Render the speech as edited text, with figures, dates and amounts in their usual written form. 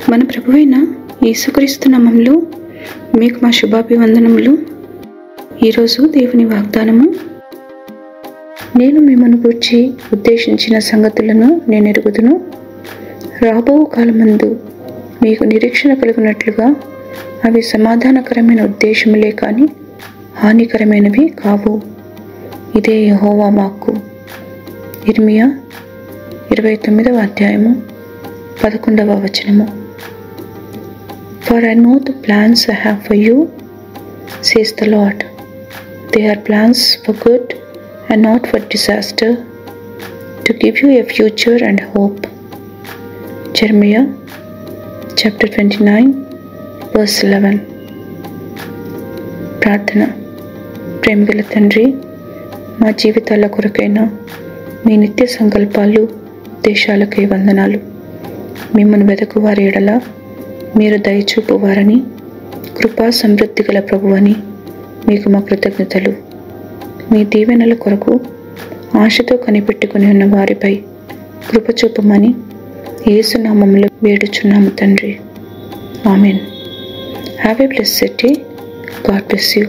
మన ప్రభువైన యేసుక్రీస్తు నామములో మీకు మా శుభాభివందనములు. ఈరోజు దేవుని వాగ్దానము, నేను మిమ్మల్ని గూర్చి ఉద్దేశించిన సంగతులను నేను ఎరుగుదును. రాబో కాలమందు మీకు నిరీక్షణ కలుగునట్లుగా అవి సమాధానకరమైన ఉద్దేశములే కానీ హానికరమైనవి కావు. ఇదే యెహోవా వాక్కు. ఇర్మియా 29వ అధ్యాయము 11వ వచనము. For I know the plans I have for you, says the Lord. They are plans for good and not for disaster, to give you a future and hope. Jeremiah chapter 29 verse 11. ప్రార్థన. ప్రేమగల తండ్రి, మా జీవితాల కొరకైన మీ నిత్య సంకల్పాలు దేశాలకై వందనాలు. మిమ్మల్ని వెదకువారి ఎడల మీరు దయచూపువారని, కృపా సమృద్ధి గల ప్రభువని మీకు మా కృతజ్ఞతలు. మీ దీవెనల కొరకు ఆశతో కనిపెట్టుకుని ఉన్న వారిపై కృప చూపమని యేసు నామములో వేడుచున్నాము తండ్రి. Amen. Have a blessed day. God bless you.